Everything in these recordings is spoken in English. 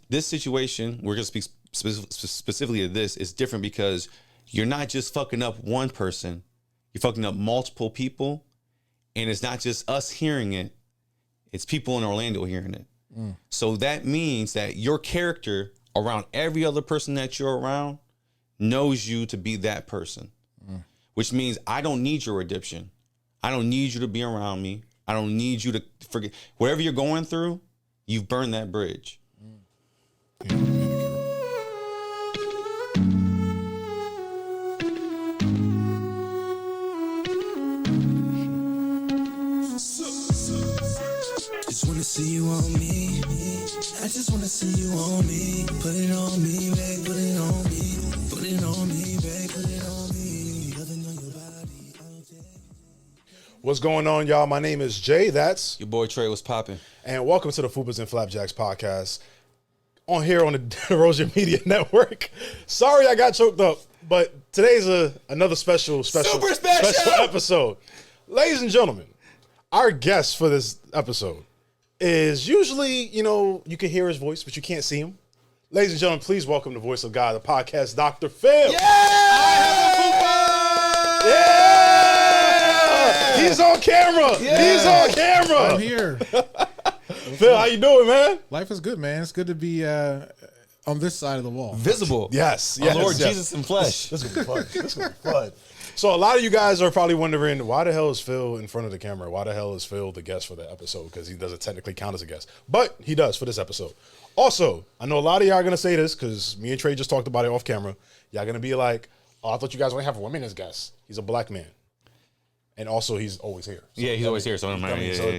this situation, we're gonna speak specifically of this, is different because you're not just fucking up one person, you're fucking up multiple people, and it's not just us hearing it, it's people in Orlando hearing it. So that means that your character around every other person that you're around knows you to be that person, which means I don't need your redemption. I don't need you to be around me. I don't need you to forget. Whatever you're going through, you've burned that bridge. Just wanna see you on me. I just wanna see you on me. Put it on me, babe. Put it on me. Put it on me, babe. Put it on me. Loving on your body all day. What's going on, y'all? My name is Jay. That's Your boy Trey was popping. and welcome to the Fupas and Flapjacks podcast on here on the Erosion Media Network. Sorry I got choked up, but today's another special episode. Ladies and gentlemen, our guest for this episode is usually, you can hear his voice, but you can't see him. Ladies and gentlemen, please welcome the voice of God, the podcast, Dr. Phil. Yeah! Yeah! He's on camera. Yeah. He's on camera. I'm here. Phil, how you doing, man? Life is good, man. It's good to be on this side of the wall. Visible. Yes. Our Lord Jesus in flesh. This is gonna be fun. This is gonna be fun. So a lot of you guys are probably wondering, why the hell is Phil in front of the camera? Why the hell is Phil the guest for the episode? Because he doesn't technically count as a guest. But he does for this episode. Also, I know a lot of y'all are going to say this because me and Trey just talked about it off camera. Y'all going to be like, oh, I thought you guys only have women as guests. He's a black man. And also, he's always here. So, Yeah, he's always here. So,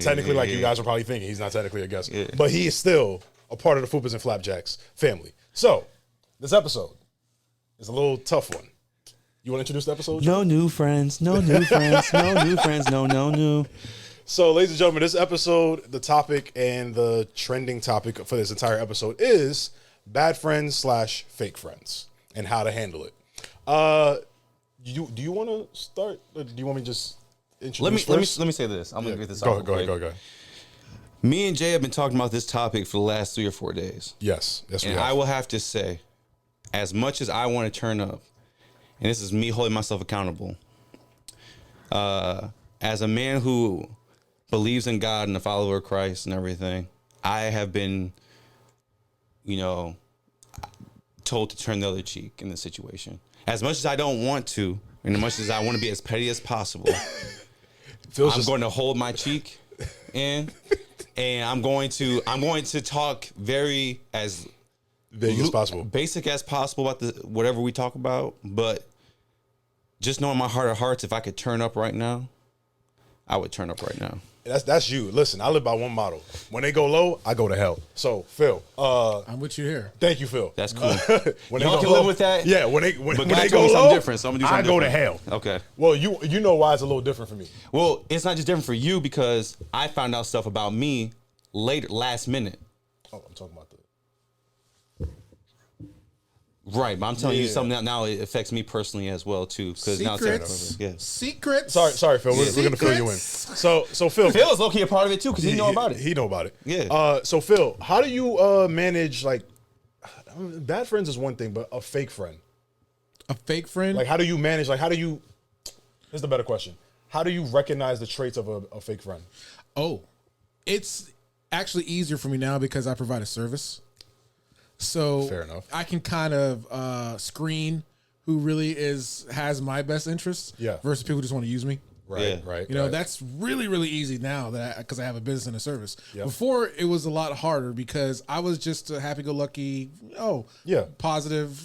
technically, you guys are probably thinking he's not technically a guest. Yeah. But he is still a part of the Fupas and Flapjacks family. So, this episode is a little tough one. You want to introduce the episode? No new friends. No new friends. No new friends. No new. So, ladies and gentlemen, this episode, the topic and the trending topic for this entire episode is bad friends / fake friends and how to handle it. Do you want to start? Or do you want me to just introduce Let me say this. I'm gonna get this out. Go ahead. Me and Jay have been talking about this topic for the last 3 or 4 days. Yes, we And have. I will have to say, as much as I want to turn up, and this is me holding myself accountable, as a man who believes in God and a follower of Christ and everything, I have been, told to turn the other cheek in this situation. As much as I don't want to, and as much as I want to be as petty as possible, I'm going to hold my cheek in, and I'm going to talk very as big as possible, basic as possible about whatever we talk about, but just knowing my heart of hearts, if I could turn up right now, I would turn up right now. That's you. Listen, I live by one motto. When they go low, I go to hell. So, Phil, I'm with you here. thank you, Phil. That's cool. When Y'all can live with that? Yeah, when they But go God told me low, something different, so I'm gonna do something I go to different. hell. Okay. Well, you know why it's a little different for me. Well, it's not just different for you because I found out stuff about me last minute. Oh, I'm talking about the... Right, but I'm telling you something now it affects me personally as well too. Because now Secrets. it's Secrets. Sorry, Phil. We're gonna fill you in. So Phil Phil is low-key a part of it too because he know about it. He know about it. Yeah. So Phil, how do you manage bad friends is one thing, but a fake friend? A fake friend? Like, how do you manage? Like, how do you? Here's the better question. How do you recognize the traits of a fake friend? Oh, it's actually easier for me now because I provide a service. So Fair enough. I can kind of screen who really has my best interests versus people who just want to use me. Right. That's really, really easy now because I have a business and a service. Yep. Before, it was a lot harder because I was just a happy-go-lucky, positive.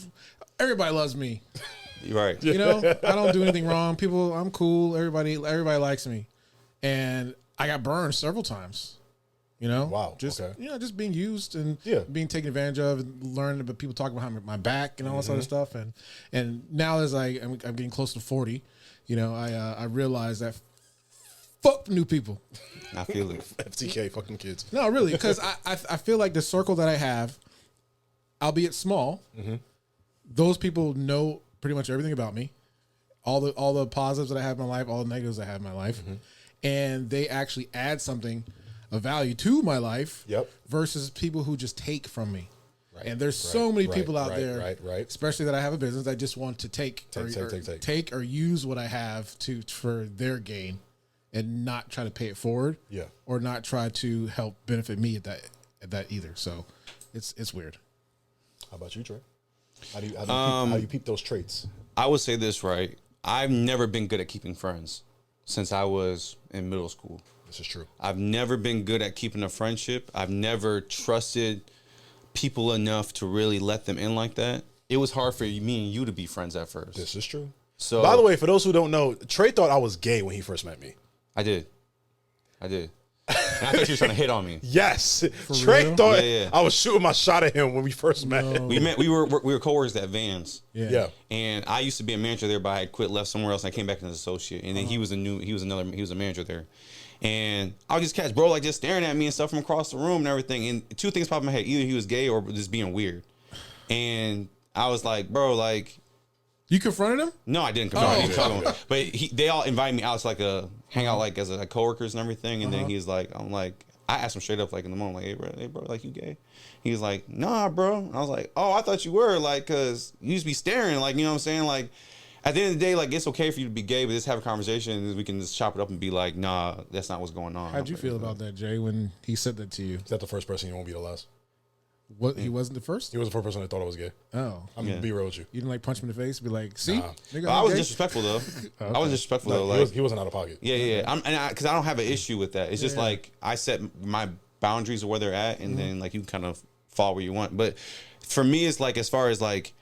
Everybody loves me. Right. I don't do anything wrong. I'm cool. Everybody likes me. And I got burned several times. Wow. Just okay. just being used and being taken advantage of, and learning about people talking behind my back and all this other stuff. And now as I'm getting close to 40, I realize that fuck new people. I feel it. FTK, fucking kids. No, really, because I feel like the circle that I have, albeit small, those people know pretty much everything about me, all the positives that I have in my life, all the negatives I have in my life, and they actually add something of value to my life. Yep. Versus people who just take from me. Right, And there's so many people out there, right. especially that I have a business that just want to take or use what I have for their gain, and not try to pay it forward. Yeah. Or not try to help benefit me at that either. So it's weird. How about you, Trey? How do you peep those traits? I would say this, right? I've never been good at keeping friends since I was in middle school. This is true. I've never been good at keeping a friendship. I've never trusted people enough to really let them in like that. It was hard for me and you to be friends at first. This is true. So, by the way, for those who don't know, Trey thought I was gay when he first met me. I did. And I thought you were trying to hit on me. Yes, Trey real? thought Yeah. I was shooting my shot at him when we first met. We were coworkers at Vans. Yeah. And I used to be a manager there, but I had quit, left somewhere else, and I came back as an associate. And then he was a manager there. And I would just catch bro like just staring at me and stuff from across the room and everything. And two things popped in my head: either he was gay or just being weird. And I was like, bro, like, You confronted him? no, I didn't. I didn't talk to him. But they all invited me out to like a hangout, like as a coworkers and everything. And then he's like, I asked him straight up, like in the moment, like, hey bro, like you gay? He's like, nah, bro. I was like, oh, I thought you were, like, cause you used to be staring, like, you know what I'm saying? Like, at the end of the day, like, it's okay for you to be gay, but just have a conversation and we can just chop it up and be like, nah, that's not what's going on. How'd you feel about that, Jay, when he said that to you? Is that the first person? You won't be the last. What, he wasn't the first? He was the first person that thought I was gay. Oh. I'm gonna be real with you. You didn't like punch him in the face? Be like, see? Nah. Nigga, I I'm was gay? disrespectful though. I was disrespectful No, though. Like, he wasn't out of pocket. yeah. Because I don't have an issue with that. It's just like I set my boundaries of where they're at, and then like you can kind of fall where you want. But for me, it's like as far as like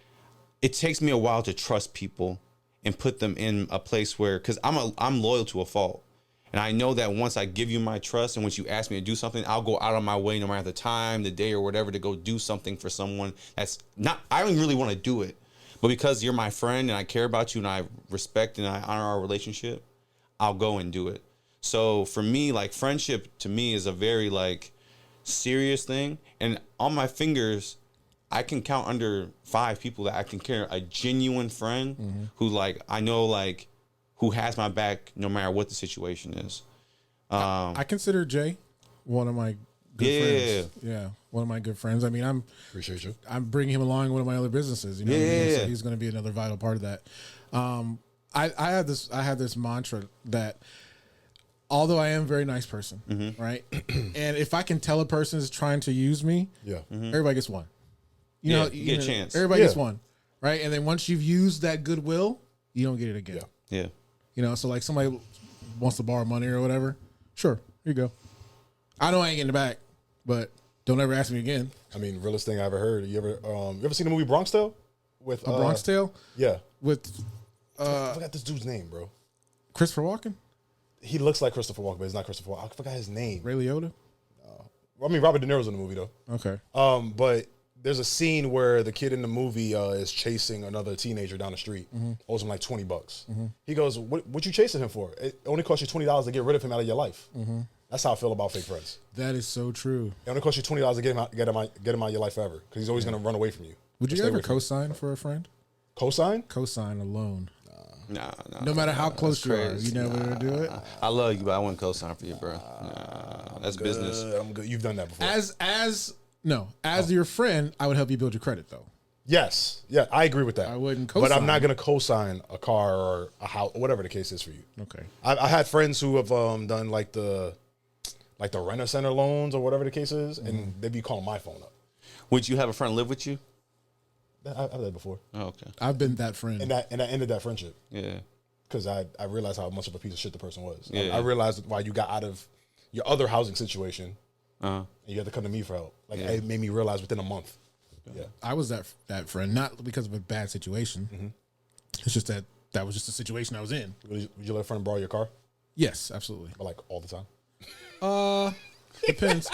it takes me a while to trust people and put them in a place where, because I'm loyal to a fault. And I know that once I give you my trust and once you ask me to do something, I'll go out of my way no matter the time, the day, or whatever to go do something for someone that's not, I don't really want to do it. But because you're my friend and I care about you and I respect and I honor our relationship, I'll go and do it. So for me, like friendship to me is a very like serious thing. And on my fingers, I can count under 5 people that I can consider a genuine friend who like, I know like, who has my back no matter what the situation is. I consider Jay one of my good friends. Yeah, one of my good friends. I mean, Appreciate you. I'm bringing him along in one of my other businesses. You know, what I mean? So he's going to be another vital part of that. I have this mantra that although I am a very nice person, right, and if I can tell a person is trying to use me, everybody gets one. You know, you get a chance. Everybody gets one, right? And then once you've used that goodwill, you don't get it again. Yeah. You know, so like somebody wants to borrow money or whatever, sure, here you go. I know I ain't getting it back, but don't ever ask me again. I mean, realest thing I ever heard. You ever seen the movie Bronx Tale? With Bronx Tale? Yeah. With I forgot this dude's name, bro. Christopher Walken? He looks like Christopher Walken, but he's not Christopher Walken. I forgot his name. Ray Liotta? I mean, Robert De Niro's in the movie though. Okay. But there's a scene where the kid in the movie is chasing another teenager down the street, owes him like $20. He goes, what you chasing him for? It only cost you $20 to get rid of him out of your life. That's how I feel about fake friends. That is so true. It only costs you $20 to get him out of your life forever, because he's always going to run away from you. Would you ever co-sign for a friend? Co-sign? Co-sign a loan. Nah. No matter how close you are, crazy. you never do it. I love you, but I wouldn't co-sign for you, bro. Nah, that's business. I'm good. You've done that before. As your friend, I would help you build your credit though. Yes. Yeah, I agree with that. I wouldn't But co-sign. I'm not going to co-sign a car or a house, whatever the case is for you. Okay. I had friends who have done like the renter center loans or whatever the case is, and they'd be calling my phone up. Would you have a friend live with you? I've had that before. Oh, okay. I've been that friend. And I ended that friendship Yeah. because I realized how much of a piece of shit the person was. Yeah. I realized why you got out of your other housing situation Uh-huh. and you had to come to me for help. Like it made me realize within a month. Yeah. I was that friend, not because of a bad situation. It's just that was just the situation I was in. Would you let a friend borrow your car? Yes, absolutely. But like all the time? Depends.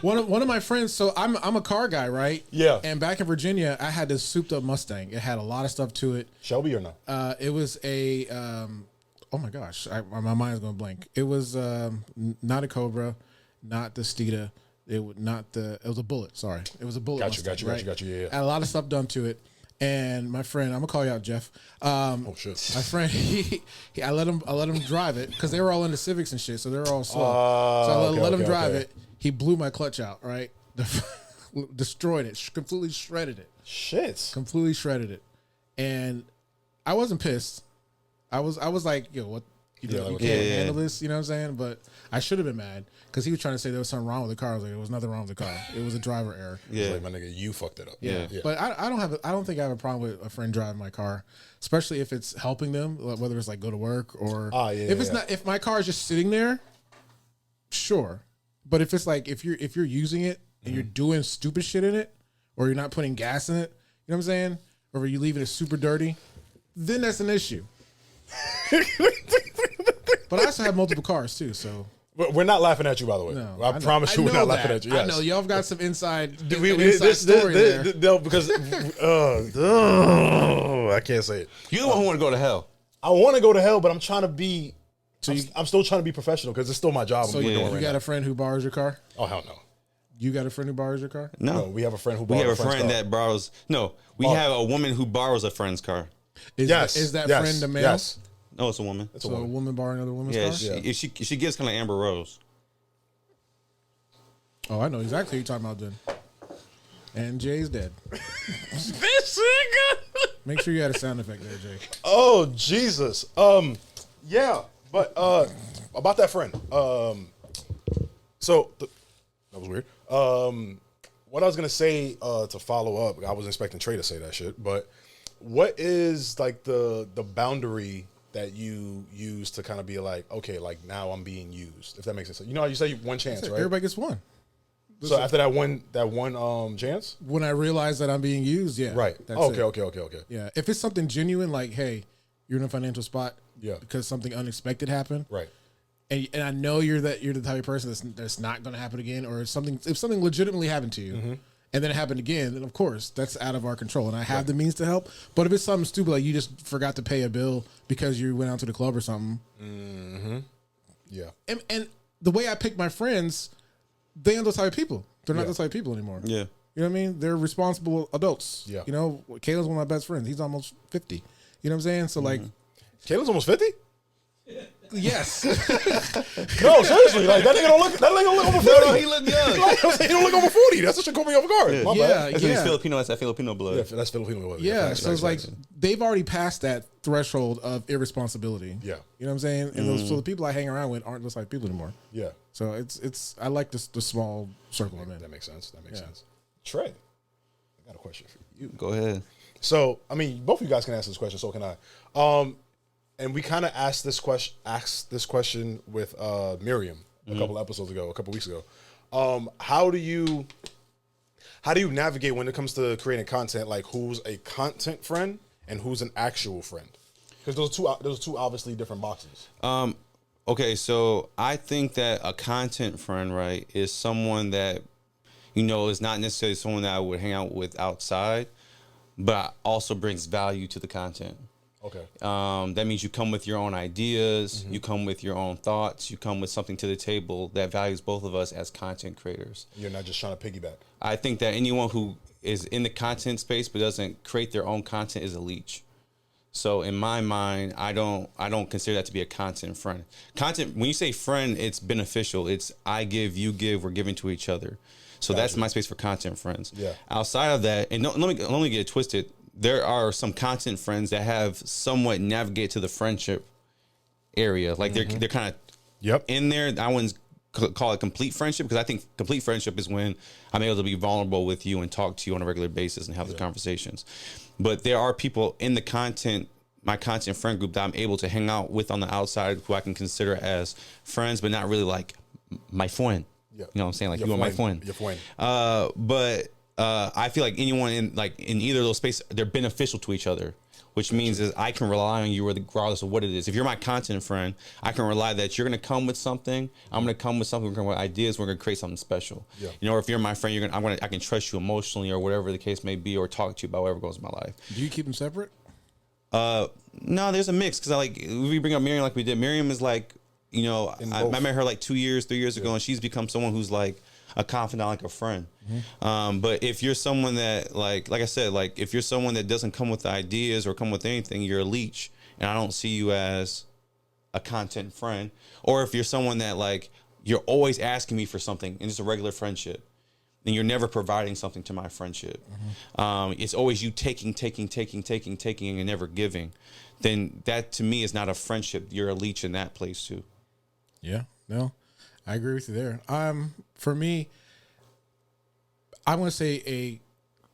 One of my friends. So I'm a car guy, right? Yeah. And back in Virginia, I had this souped up Mustang. It had a lot of stuff to it. Shelby or no? It was a. Oh my gosh, my mind's going blank. It was not a Cobra, not the Steeda. It was a Bullet. Sorry, it was a Bullet. Got you. Yeah. Had a lot of stuff done to it. And my friend, I'm gonna call you out, Jeff. Oh shit. My friend, I let him drive it because they were all into Civics and shit, so they were all slow. So I let him drive it. He blew my clutch out. Right, destroyed it, completely shredded it. Shit. Completely shredded it. And I wasn't pissed. I was like, yo, what? You can't handle this, you know what I'm saying? But I should have been mad because he was trying to say there was something wrong with the car. I was like, there was nothing wrong with the car. It was a driver error. Yeah, like, my nigga, you fucked it up. Yeah. But I don't think I have a problem with a friend driving my car, especially if it's helping them, whether it's like go to work or if my car is just sitting there, sure. But if it's like if you're using it and you're doing stupid shit in it, or you're not putting gas in it, you know what I'm saying? Or you leaving it super dirty, then that's an issue. But I also have multiple cars too, so we're not laughing at you, by the way. No, I promise you, we're not laughing at you. Yes. I know y'all have got some inside story there. No, because I can't say it. You're the one who want to go to hell. I want to go to hell, but I'm trying to be. I'm still trying to be professional because it's still my job. So you got a friend who borrows your car? Oh hell no. You got a friend who borrows your car? No, we have a friend who. We have a friend that borrows. No, we have a woman who borrows a friend's car. Is that friend a male? Yes. No, it's a woman. A woman borrowing another woman's car? Yeah, she gives kind of Amber Rose. Oh, I know exactly who you're talking about then. And Jay's dead. This nigga. Make sure you had a sound effect there, Jay. Oh, Jesus. Yeah, but about that friend. So that was weird. What I was gonna say to follow up, I was expecting Trey to say that shit, but what is like the boundary that you use to kind of be like, okay, like now I'm being used, if that makes sense. You know how you say one chance, right? Everybody gets one. So after that one chance? When I realize that I'm being used, yeah. Right. Okay. Yeah. If it's something genuine, like, hey, you're in a financial spot because something unexpected happened. Right. And I know you're the type of person that's not going to happen again, or if something legitimately happened to you, and then it happened again, then of course that's out of our control, and I have the means to help. But if it's something stupid like you just forgot to pay a bill because you went out to the club or something, yeah. And the way I pick my friends, they aren't those type of people. They're not those type of people anymore. Yeah, you know what I mean? They're responsible adults. Yeah, you know, Caleb's one of my best friends. He's almost 50. You know what I'm saying? So like, Caleb's almost 50. Yes. No, seriously, like that nigga don't look over 40. No, he look young. He don't look over 40. That's what should call me off guard. Yeah, My bad. He's Filipino. That's that Filipino blood. Yeah, that's Filipino blood. Yeah, so it's like they've already passed that threshold of irresponsibility. Yeah, you know what I'm saying. And so the people I hang around with aren't those type of people anymore. Yeah. So it's I like the small circle I'm in. That makes sense. Trey, I got a question for you. Go ahead. So I mean, both of you guys can answer this question. So can I. And we kind of asked this question with Miriam a couple weeks ago. How do you navigate when it comes to creating content? Like, who's a content friend and who's an actual friend? Because those two obviously different boxes. Okay, so I think that a content friend, right, is someone that, you know, is not necessarily someone that I would hang out with outside, but also brings value to the content. Okay. That means you come with your own ideas, you come with your own thoughts, you come with something to the table that values both of us as content creators. You're not just trying to piggyback. I think that anyone who is in the content space but doesn't create their own content is a leech. So in my mind, I don't consider that to be a content friend. Content, when you say friend, it's beneficial. It's I give, you give, we're giving to each other. So that's my space for content friends. Yeah. Outside of that, and let me get it twisted. There are some content friends that have somewhat navigated to the friendship area. Like they're kind of in there. I wouldn't call it complete friendship because I think complete friendship is when I'm able to be vulnerable with you and talk to you on a regular basis and have the conversations. But there are people in my content friend group that I'm able to hang out with on the outside who I can consider as friends, but not really like my friend. Yeah. You know what I'm saying? Like you are my friend. Your friend. But I feel like anyone in either of those spaces, they're beneficial to each other, which means is I can rely on you regardless of what it is. If you're my content friend, I can rely that you're going to come with something. I'm going to come with something. We're going to come with ideas. We're going to create something special. Yeah. You know, or if you're my friend, I can trust you emotionally or whatever the case may be, or talk to you about whatever goes in my life. Do you keep them separate? No, there's a mix because we bring up Miriam like we did. Miriam is like, you know, I met her like 3 years ago, and she's become someone who's like a confidant, like a friend. But if you're someone that like I said, like if you're someone that doesn't come with ideas or come with anything, you're a leech, and I don't see you as a content friend. Or if you're someone that like you're always asking me for something and it's a regular friendship, then you're never providing something to my friendship. It's always you taking, and never giving. Then that to me is not a friendship. You're a leech in that place too. Yeah, no, I agree with you there. For me, I want to say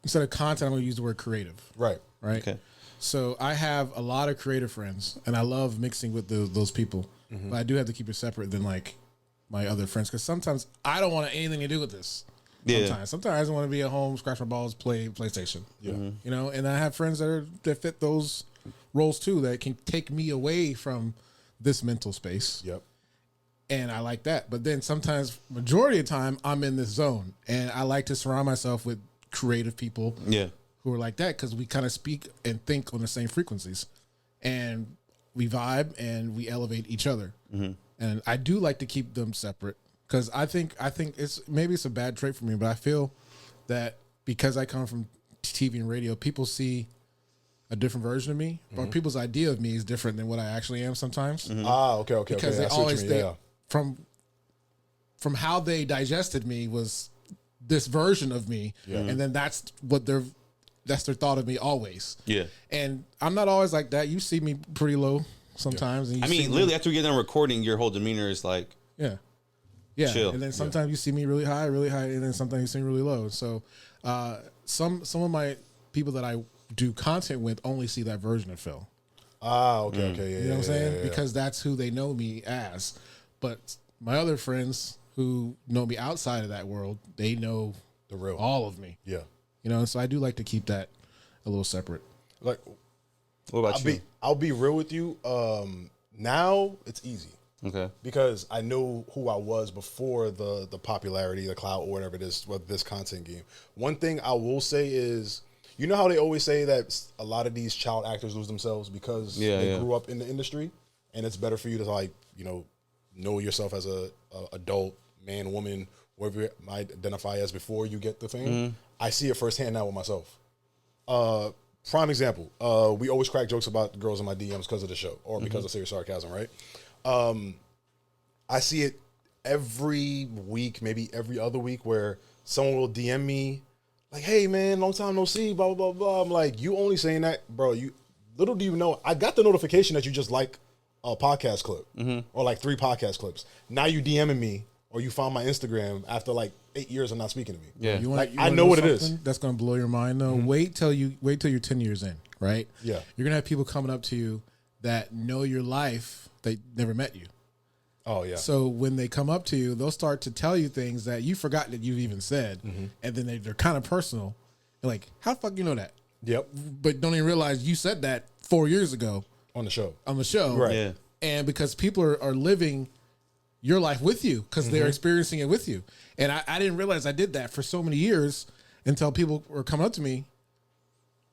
instead of content, I'm going to use the word creative. Right. Right. Okay. So I have a lot of creative friends, and I love mixing with those people. But I do have to keep it separate than like my other friends, because sometimes I don't want anything to do with this. Yeah. Sometimes I want to be at home, scratch my balls, play PlayStation. Yeah. You know, and I have friends that fit those roles too, that can take me away from this mental space. Yep. And I like that. But then sometimes, majority of the time, I'm in this zone, and I like to surround myself with creative people. Yeah. Who are like that, because we kind of speak and think on the same frequencies, and we vibe and we elevate each other. And I do like to keep them separate, because I think it's a bad trait for me, but I feel that because I come from TV and radio, people see a different version of me, or people's idea of me is different than what I actually am sometimes. Okay. Because they always from how they digested me was this version of me, and then that's their thought of me always. Yeah. And I'm not always like that. You see me pretty low sometimes. And literally after we get done recording, your whole demeanor is like, yeah. Chill. And then sometimes you see me really high, and then sometimes you see me really low. So some of my people that I do content with only see that version of Phil. Okay. You know what I'm saying? Because that's who they know me as. But my other friends who know me outside of that world, they know the real, all of me. Yeah. You know, so I do like to keep that a little separate. Like, what about you? I'll be real with you. Now it's easy. Okay. Because I know who I was before the popularity, the clout, or whatever it is with this content game. One thing I will say is, you know how they always say that a lot of these child actors lose themselves because they grew up in the industry, and it's better for you to know yourself as a adult man, woman, whatever you might identify as before you get the fame. I see it firsthand now with myself. Prime example. We always crack jokes about the girls in my DMs because of the show or because of serious sarcasm, right? I see it every week, maybe every other week, where someone will DM me like, "Hey man, long time no see, blah, blah, blah, blah." I'm like, you only saying that, bro. You little do you know, I got the notification that you just like a podcast clip or like 3 podcast clips. Now you DMing me or you found my Instagram after like 8 years of not speaking to me. Yeah. I know what it is. That's going to blow your mind though. Wait till you're 10 years in, right? Yeah. You're going to have people coming up to you that know your life, they never met you. Oh yeah. So when they come up to you, they'll start to tell you things that you forgot that you've even said, and then they're kind of personal. You're like, how the fuck you know that? Yep. But don't even realize you said that 4 years ago on the show. Right? Yeah. And because people are living your life with you because they're experiencing it with you, and I didn't realize I did that for so many years until people were coming up to me,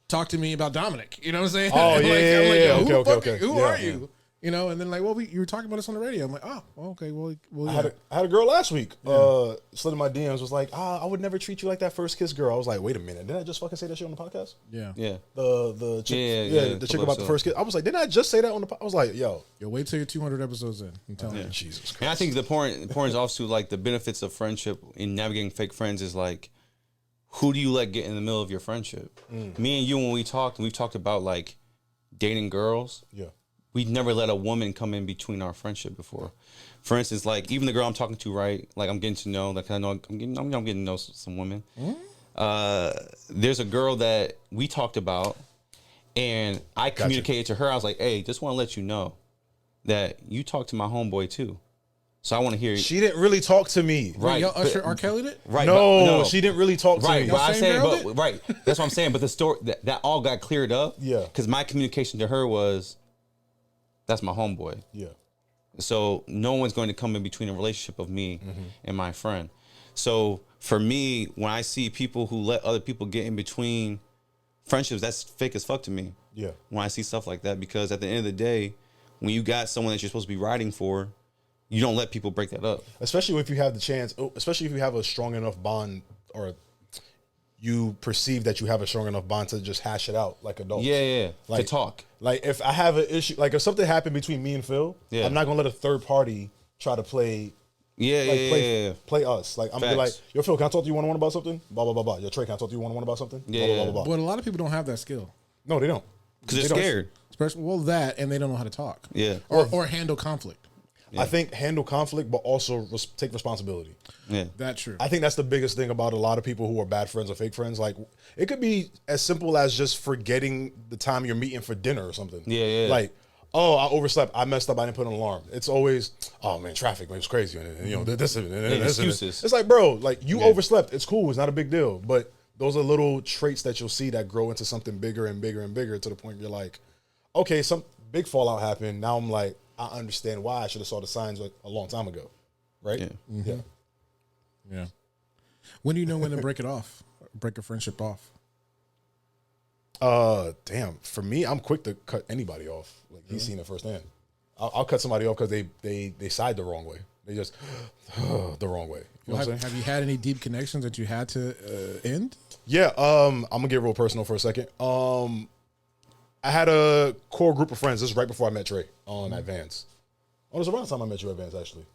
talk to me about Dominic. You know what I'm saying? Oh yeah. Okay. Who are you? You know, and then like, well, you were talking about us on the radio. I'm like, oh, okay, well, yeah. I had a girl last week. Slid in my DMs, was like, I would never treat you like that first kiss girl. I was like, wait a minute, didn't I just fucking say that shit on the podcast? Yeah. The chick, the chick about the first kiss. I was like, didn't I just say that on the? I was like, yo, wait till you're 200 episodes in. I'm telling you, Jesus Christ. And I think the point is also like the benefits of friendship in navigating fake friends is like, who do you let get in the middle of your friendship? Me and you, when we've talked about like dating girls. Yeah. We'd never let a woman come in between our friendship before. For instance, like even the girl I'm talking to, right? Like I'm getting to know, like I know I'm getting to know some women. There's a girl that we talked about, and I communicated to her. I was like, "Hey, just want to let you know that you talked to my homeboy too. So I want to hear." She didn't really talk to me, right? Y'all Usher R. Kelly did, right? No, she didn't really talk to me. But I said, right. That's what I'm saying. But the story that all got cleared up. Yeah. Because my communication to her was, that's my homeboy. Yeah. So no one's going to come in between a relationship of me and my friend. So for me, when I see people who let other people get in between friendships, that's fake as fuck to me. Yeah. When I see stuff like that, because at the end of the day, when you got someone that you're supposed to be riding for, you don't let people break that up. Especially if you have the chance, especially if you have a strong enough bond, or you perceive that you have a strong enough bond to just hash it out like adults. Yeah. Like, to talk. Like if I have an issue, like if something happened between me and Phil, I'm not gonna let a third party try to play Yeah, Like, yeah. play us. Like, I'm gonna be like, Facts. yo, Phil, can I talk to you one-on-one about something? Blah, blah, blah, blah. Yo, Trey, can I talk to you one-on-one about something? Yeah, Blah, blah, blah, blah, blah. But a lot of people don't have that skill. No, they don't. Because they're They don't. scared. Especially, well, that, and they don't know how to talk. Yeah. Or handle conflict. I think handle conflict, but also take responsibility. Yeah. That's true. I think that's the biggest thing about a lot of people who are bad friends or fake friends. Like, it could be as simple as just forgetting the time you're meeting for dinner or something. Yeah. Like, oh, I overslept. I messed up. I didn't put an alarm. It's always, oh man, traffic, man, it was crazy. And, you know, this and this. Excuses. It's like, bro, like you overslept. It's cool. It's not a big deal. But those are little traits that you'll see that grow into something bigger and bigger and bigger to the point where you're like, okay, some big fallout happened. Now I'm like, I understand why I should have saw the signs like a long time ago. Right? Yeah. Yeah. When do you know when to break it off? Break a friendship off? Damn. For me, I'm quick to cut anybody off. Like he's seen it firsthand. I'll cut somebody off because they side the wrong way. They just the wrong way. You know what I'm saying? Have you had any deep connections that you had to end? Yeah. I'm gonna get real personal for a second. I had a core group of friends. This is right before I met Trey at Vans. Oh, it was around the time I met you at Vans, actually.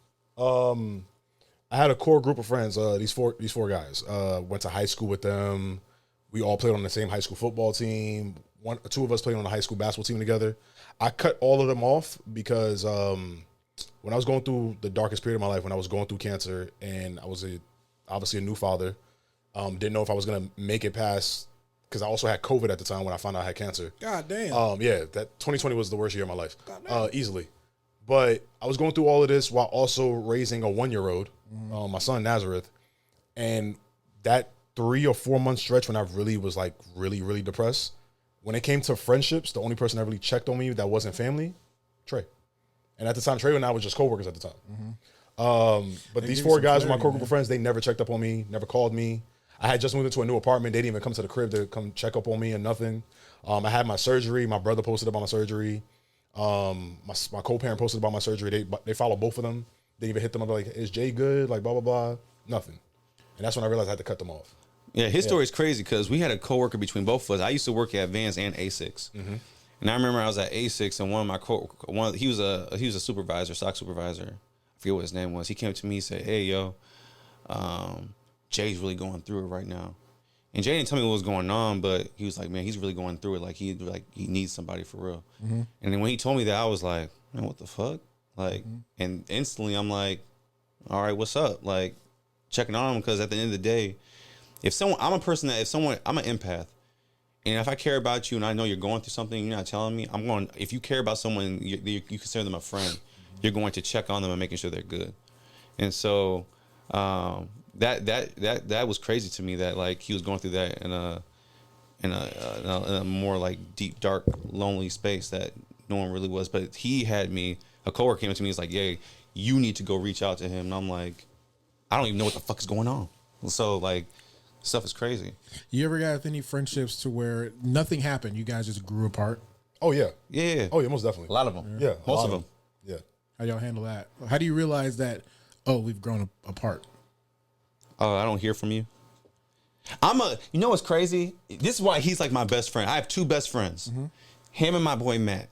I had a core group of friends. These four guys. Went to high school with them. We all played on the same high school football team. Two of us played on the high school basketball team together. I cut all of them off because when I was going through the darkest period of my life, when I was going through cancer, and I was obviously a new father, didn't know if I was gonna make it past. Because I also had COVID at the time when I found out I had cancer. God damn. Yeah, that 2020 was the worst year of my life, easily. But I was going through all of this while also raising a 1-year-old, my son Nazareth, and that 3 or 4 month stretch when I really was like really, really depressed. When it came to friendships, the only person that really checked on me that wasn't family, Trey. And at the time, Trey and I were just coworkers at the time. But these 4 guys were my core group of friends. They never checked up on me, never called me. I had just moved into a new apartment. They didn't even come to the crib to come check up on me or nothing. I had my surgery. My brother posted about my surgery. My co-parent posted about my surgery. They followed both of them. They even hit them up like, is Jay good? Like, blah, blah, blah. Nothing. And that's when I realized I had to cut them off. Yeah, his story is crazy because we had a coworker between both of us. I used to work at Vans and A6. And I remember I was at A6 and one of my he was a supervisor, stock supervisor. I forget what his name was. He came to me and said, hey, yo, Jay's really going through it right now. And Jay didn't tell me what was going on, but he was like, man, he's really going through it. Like he needs somebody for real. And then when he told me that, I was like, man, what the fuck? Like, and instantly I'm like, all right, what's up? Like checking on him. Cause at the end of the day, I'm an empath. And if I care about you and I know you're going through something, you're not telling me, if you care about someone, you consider them a friend, you're going to check on them and making sure they're good. And so, that was crazy to me that like he was going through that in a more like deep, dark, lonely space that no one really was. But a coworker came to me, he's like, yeah, you need to go reach out to him. And I'm like, I don't even know what the fuck is going on. So like stuff is crazy. You ever got any friendships to where nothing happened? You guys just grew apart? Oh yeah. Yeah. Oh yeah, most definitely. A lot of them. Yeah. Most of them. Yeah. How y'all handle that? How do you realize that, we've grown apart? Oh, I don't hear from you. You know what's crazy? This is why he's like my best friend. I have 2 best friends. Him and my boy Matt.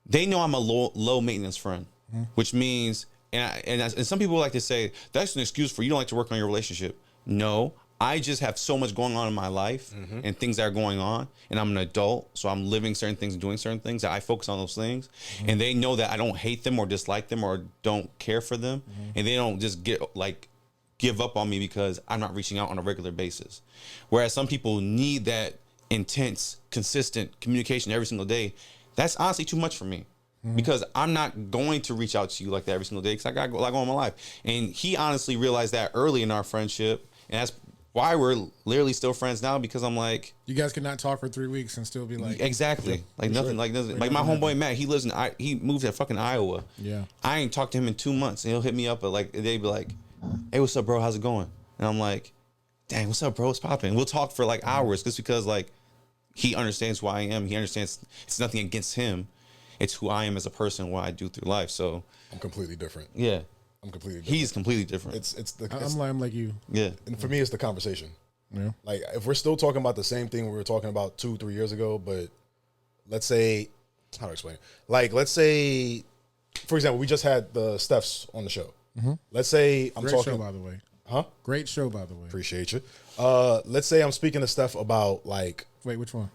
They know I'm a low maintenance friend, which means, and some people like to say, that's an excuse for you don't like to work on your relationship. No, I just have so much going on in my life and things that are going on, and I'm an adult, so I'm living certain things and doing certain things that I focus on those things, and they know that I don't hate them or dislike them or don't care for them, and they don't just give up on me because I'm not reaching out on a regular basis. Whereas some people need that intense, consistent communication every single day. That's honestly too much for me because I'm not going to reach out to you like that every single day because I got a lot going on in my life. And he honestly realized that early in our friendship, and that's why we're literally still friends now, because I'm like, you guys could not talk for 3 weeks and still be like, exactly, like nothing, like nothing. Like my homeboy Matt, he moved to fucking Iowa. Yeah, I ain't talked to him in 2 months, and he'll hit me up, but like they'd be like, hey, what's up, bro? How's it going? And I'm like, dang, what's up, bro? What's popping? We'll talk for like hours just because like he understands who I am. He understands it's nothing against him. It's who I am as a person, what I do through life. So I'm completely different. Yeah. I'm completely different. He's completely different. I'm like you. Yeah. And for me, it's the conversation. Yeah. Like if we're still talking about the same thing we were talking about 2-3 years ago, but let's say, how to explain it? Like, let's say, for example, we just had the Stephs on the show. Let's say I'm Great talking. show, by the way. Huh? Great show, by the way. Appreciate you. Let's say I'm speaking to Steph about like Wait, which one?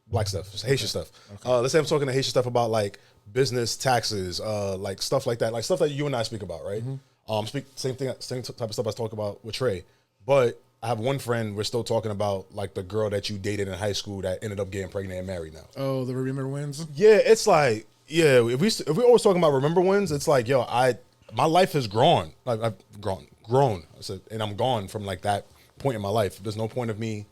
black stuff, Haitian stuff. Let's say I'm talking to Haitian stuff about like business taxes, like stuff like that, like stuff that you and I speak about, right? Speak same thing, same type of stuff I talk about with Trey. But I have one friend we're still talking about, like the girl that you dated in high school that ended up getting pregnant and married now. Oh, the Remember Wins? Yeah, it's like if we always talking about remember wins, it's like yo, my life has grown, like I've grown, and I'm gone from like that point in my life. There's no point of me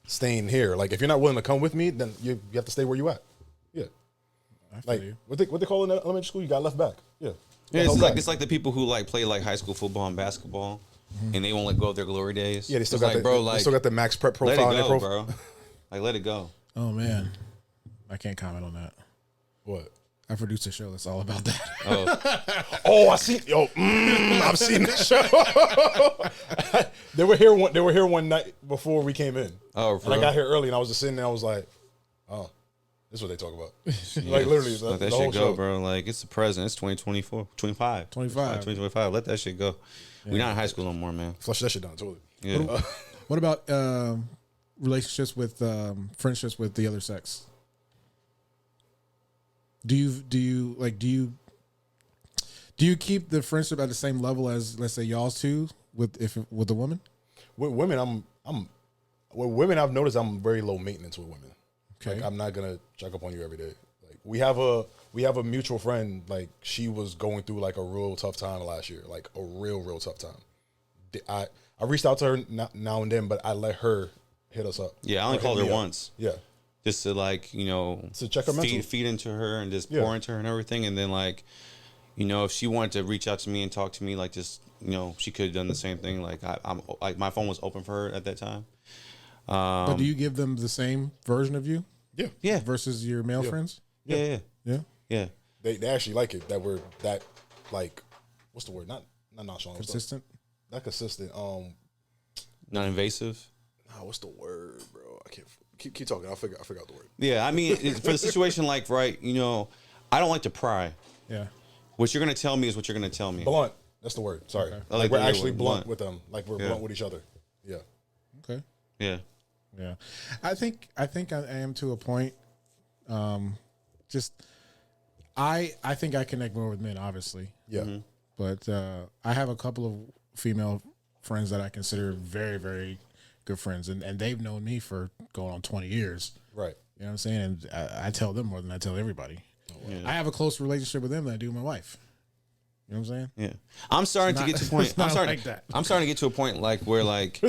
staying here. Like if you're not willing to come with me, then you have to stay where you at. Yeah, like you. what they call in elementary school, you got left back. Yeah, Yeah, it's like the people who like play like high school football and basketball, and they won't let go of their glory days. Yeah, they still It's got like, bro, like they still got the max prep let profile. it in go, their bro. Like let it go. Oh, man. I can't comment on that. What? I produced a show that's all about that. Oh, I see. Yo, I've seen the show. They were here one night before we came in. Oh, for and I real? got here early, and I was just sitting there. I was like, oh, this is what they talk about. Like literally, Let the that whole shit go, show. bro. Like it's the present. It's 2024, 25. 2025. Let that shit go. We're not in high school no more, man. Flush that shit down, totally. Yeah. What about relationships with friendships with the other sex? Do you keep the friendship at the same level as, let's say, y'all's two with a woman? With women, with women, I've noticed I'm very low maintenance with women. Okay. Like I'm not gonna check up on you every day. Like we have a mutual friend. Like she was going through like a real tough time last year, like a real tough time. I reached out to her now and then, but I let her hit us up. Yeah, I only called her once. Yeah. Just to like, to check her mental. feed into her and just pour into her and everything. And then like, if she wanted to reach out to me and talk to me, like just, she could have done the same thing. Like I'm like my phone was open for her at that time. But do you give them the same version of you? Yeah. Yeah. Versus your male friends? Yeah. Yeah. They actually like it that we're that like what's the word? Not nonchalant. Consistent? Not consistent. Non-invasive. What's the word, bro? I can't keep talking. I forgot the word. Yeah, I mean, for the situation like, right, I don't like to pry. Yeah. What you're gonna tell me is what you're gonna tell me. Blunt. That's the word. Sorry. Okay. I Like like we're the actually word blunt blunt. with them. Like we're Yeah. blunt with each other. Yeah. Okay. Yeah. Yeah. I think I am to a point. Just I think I connect more with men, obviously. Yeah. But I have a couple of female friends that I consider very, very good friends, and they've known me for going on 20 years. Right. You know what I'm saying? And I tell them more than I tell everybody. Yeah. I have a close relationship with them than I do with my wife. You know what I'm saying? Yeah, I'm starting to get to a point. it's not I'm starting like that. I'm starting to get to a point like where like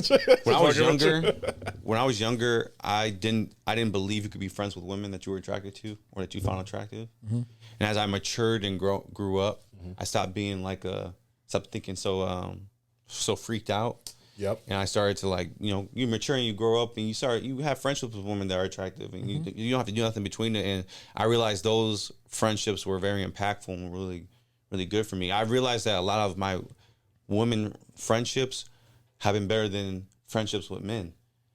when I was younger, I didn't believe you could be friends with women that you were attracted to or that you found attractive. And as I matured and grew up, I stopped being stopped thinking so freaked out. Yep. And I started to like, you mature and you grow up and you have friendships with women that are attractive and you don't have to do nothing between it. And I realized those friendships were very impactful and really, really good for me. I realized that a lot of my women friendships have been better than friendships with men.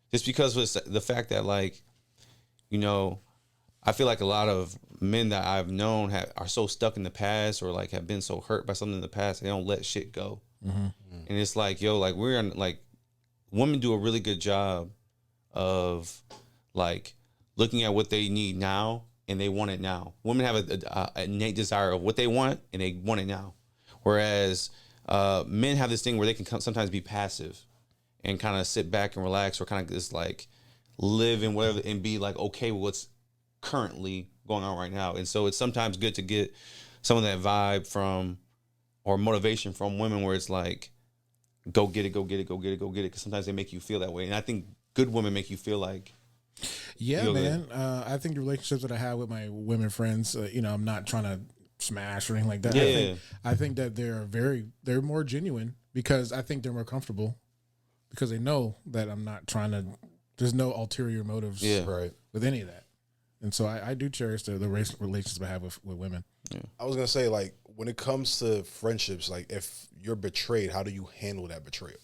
Just because of the fact that I feel like a lot of men that I've known are so stuck in the past or like have been so hurt by something in the past, they don't let shit go. And it's like, we're on women do a really good job of like looking at what they need now and they want it now. Women have a innate desire of what they want and they want it now. Whereas men have this thing where they can sometimes be passive and kind of sit back and relax or kind of just like live in whatever and be like okay with what's currently going on right now. And so it's sometimes good to get some of that vibe from or motivation from women where it's like, go get it, go get it, go get it, go get it. Because sometimes they make you feel that way. And I think good women make you feel like. Yeah, man. I think the relationships that I have with my women friends, I'm not trying to smash or anything like that. Yeah. I think that they're more genuine because I think they're more comfortable because they know that I'm not trying to, there's no ulterior motives Right. with any of that. And so I do cherish the relationships I have with women. Yeah. I was gonna say, like, when it comes to friendships, like, if you're betrayed, how do you handle that betrayal?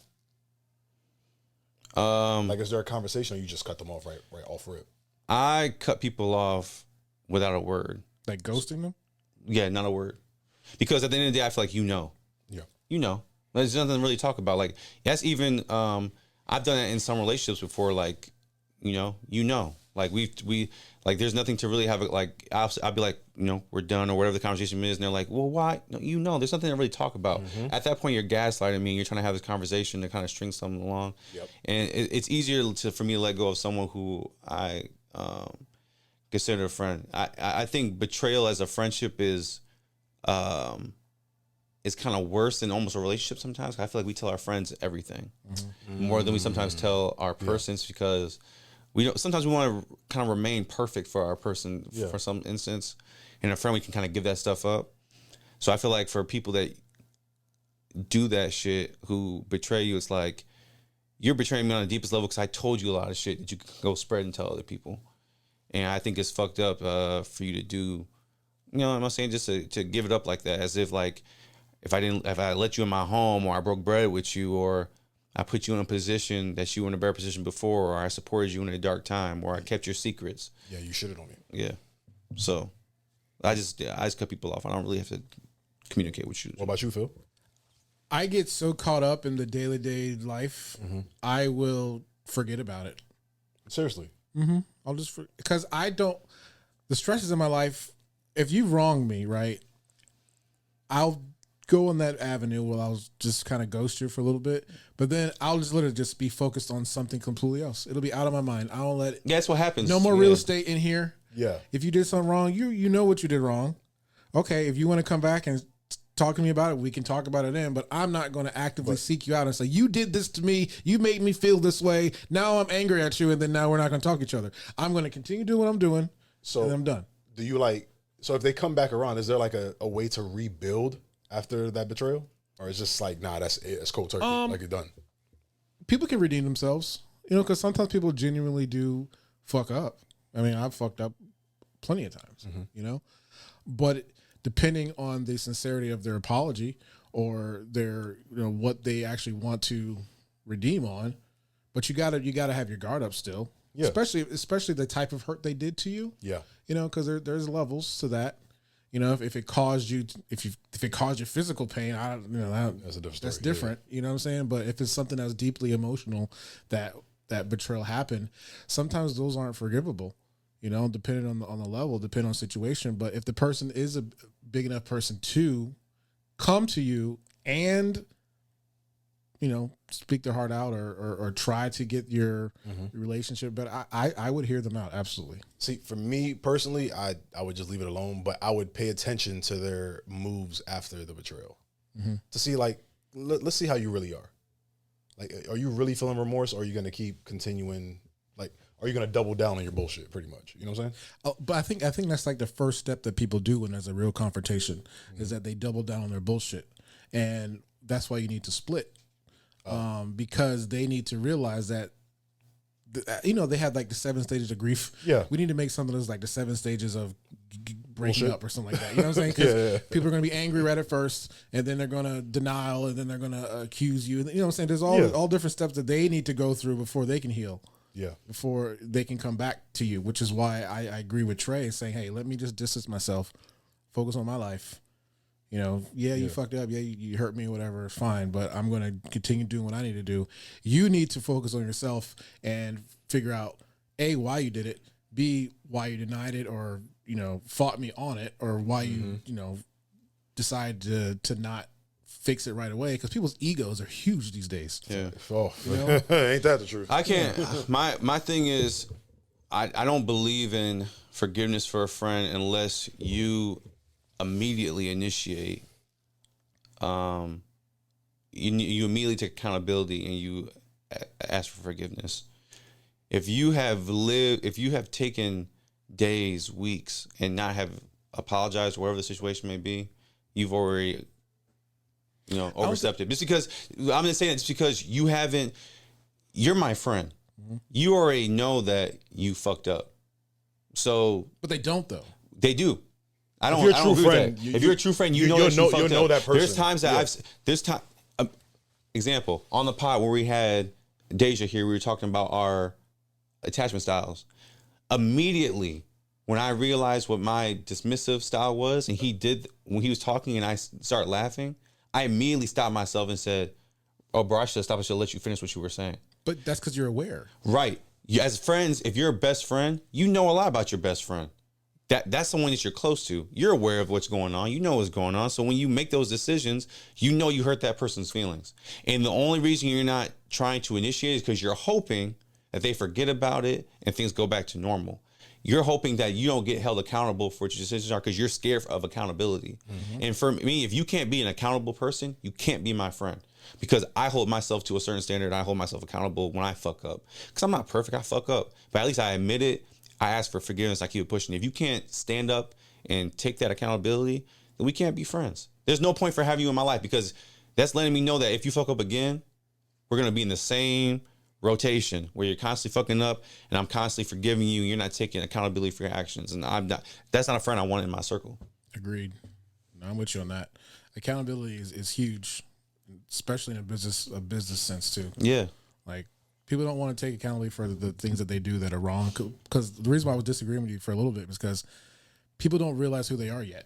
Like, is there a conversation or you just cut them off right off rip? I cut people off without a word. Like ghosting them? Yeah, not a word. Because at the end of the day, I feel like Yeah. you know, there's nothing to really talk about. Like that's even I've done it in some relationships before. Like like we like there's nothing to really have it. Like I'll be like, we're done or whatever the conversation is, and they're like, well, why? No, there's nothing to really talk about. At that point, you're gaslighting me. And you're trying to have this conversation to kind of string something along. Yep. And it's easier for me to let go of someone who I consider a friend. I think betrayal as a friendship is kind of worse than almost a relationship sometimes. I feel like we tell our friends everything more than we sometimes tell our persons because sometimes we want to kind of remain perfect for our person for some instance. And a friend, we can kind of give that stuff up. So I feel like for people that do that shit, who betray you, it's like, you're betraying me on the deepest level because I told you a lot of shit that you can go spread and tell other people. And I think it's fucked up for you to do, I'm not saying just to give it up like that, as if like, if I let you in my home or I broke bread with you or I put you in a position that you were in a better position before, or I supported you in a dark time, or I kept your secrets. Yeah, you shitted on me. Yeah. So I just cut people off. I don't really have to communicate with you. What about you, Phil? I get so caught up in the day-to-day life, I will forget about it. Seriously? Mm-hmm. I'll just, because the stresses in my life, if you wrong me, right, I'll go on that avenue where I'll just kind of ghost you for a little bit, but then I'll just literally just be focused on something completely else. It'll be out of my mind. I don't let it. Yeah, that's what happens. No more real estate in here. Yeah. If you did something wrong, you know what you did wrong. Okay, if you want to come back and talk to me about it, we can talk about it then, but I'm not going to actively seek you out and say, you did this to me, you made me feel this way, now I'm angry at you, and then now we're not going to talk to each other. I'm going to continue doing what I'm doing, and then I'm done. Do you so if they come back around, is there like a way to rebuild after that betrayal? Or it's just like, nah, that's it. It's cold turkey. Like you're done. People can redeem themselves, because sometimes people genuinely do fuck up. I mean, I've fucked up plenty of times, but depending on the sincerity of their apology or their, what they actually want to redeem on, but you gotta have your guard up still, especially the type of hurt they did to you, because there's levels to that. If it caused you, if it caused you physical pain, that's a different story. That's different. You know what I'm saying? But if it's something that's deeply emotional, that betrayal happened, sometimes those aren't forgivable. Depending on the level, depending on the situation. But if the person is a big enough person to come to you and speak their heart out or try to get your relationship better, I would hear them out. Absolutely. See, for me personally, I would just leave it alone, but I would pay attention to their moves after the betrayal to see, like, let's see how you really are. Like, are you really feeling remorse, or are you going to keep continuing? Like, are you going to double down on your bullshit pretty much? You know what I'm saying? Oh, but I think that's like the first step that people do when there's a real confrontation is that they double down on their bullshit. And that's why you need to split. Because they need to realize that, they have like the 7 stages of grief. Yeah. We need to make something that's like the 7 stages of breaking up or something like that. You know what I'm saying? Because people are going to be angry right at first, and then they're going to denial, and then they're going to accuse you. You know what I'm saying? There's all different steps that they need to go through before they can heal. Yeah. Before they can come back to you, which is why I agree with Trey saying, hey, let me just distance myself, focus on my life. You fucked up. Yeah, you hurt me, whatever. It's fine, but I'm going to continue doing what I need to do. You need to focus on yourself and figure out, A, why you did it, B, why you denied it or, fought me on it, or why you, decide to not fix it right away, because people's egos are huge these days. Yeah. Ain't that the truth? I can't. My thing is, I don't believe in forgiveness for a friend unless you immediately initiate. You immediately take accountability and you ask for forgiveness. If you have taken days, weeks, and not have apologized, whatever the situation may be, you've already overstepped it. Just because I'm going to say it's because you're my friend. Mm-hmm. You already know that you fucked up. So, but they don't though. They do. I don't. If you're a true friend, if you're a true friend, you know that person. There's times that example on the pod where we had Deja here, we were talking about our attachment styles. Immediately, when I realized what my dismissive style was, and when he was talking, and I started laughing, I immediately stopped myself and said, oh, bro, I should stop. I should let you finish what you were saying. But that's because you're aware. Right. You, as friends, if you're a best friend, you know a lot about your best friend. That's someone that you're close to. You're aware of what's going on. You know what's going on. So when you make those decisions, you know you hurt that person's feelings. And the only reason you're not trying to initiate is because you're hoping that they forget about it and things go back to normal. You're hoping that you don't get held accountable for what your decisions are because you're scared of accountability. And for me, if you can't be an accountable person, you can't be my friend. Because I hold myself to a certain standard. I hold myself accountable when I fuck up. Because I'm not perfect. I fuck up. But at least I admit it. I ask for forgiveness. I keep it pushing. If you can't stand up and take that accountability, then we can't be friends. There's no point for having you in my life because that's letting me know that if you fuck up again, we're going to be in the same rotation where you're constantly fucking up and I'm constantly forgiving you. You're not taking accountability for your actions. And that's not a friend I want in my circle. Agreed. No, I'm with you on that. Accountability is huge, especially in a business sense too. Yeah. Like, people don't want to take accountability for the things that they do that are wrong. Because the reason why I was disagreeing with you for a little bit was because people don't realize who they are yet.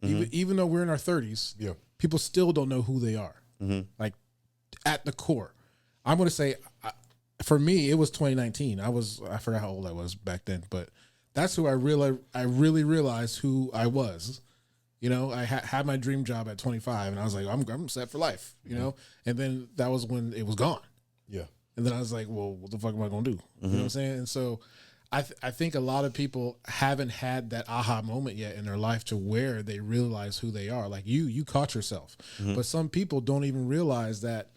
Even though we're in our 30s, people still don't know who they are. Like, at the core. I'm going to say, for me, it was 2019. I forgot how old I was back then, but that's who I really realized who I was. You know, I had my dream job at 25, and I was like, I'm set for life, you know? And then that was when it was gone. Yeah. And then I was like, well, what the fuck am I going to do? You know what I'm saying? And so I think a lot of people haven't had that aha moment yet in their life to where they realize who they are. Like you caught yourself. But some people don't even realize that.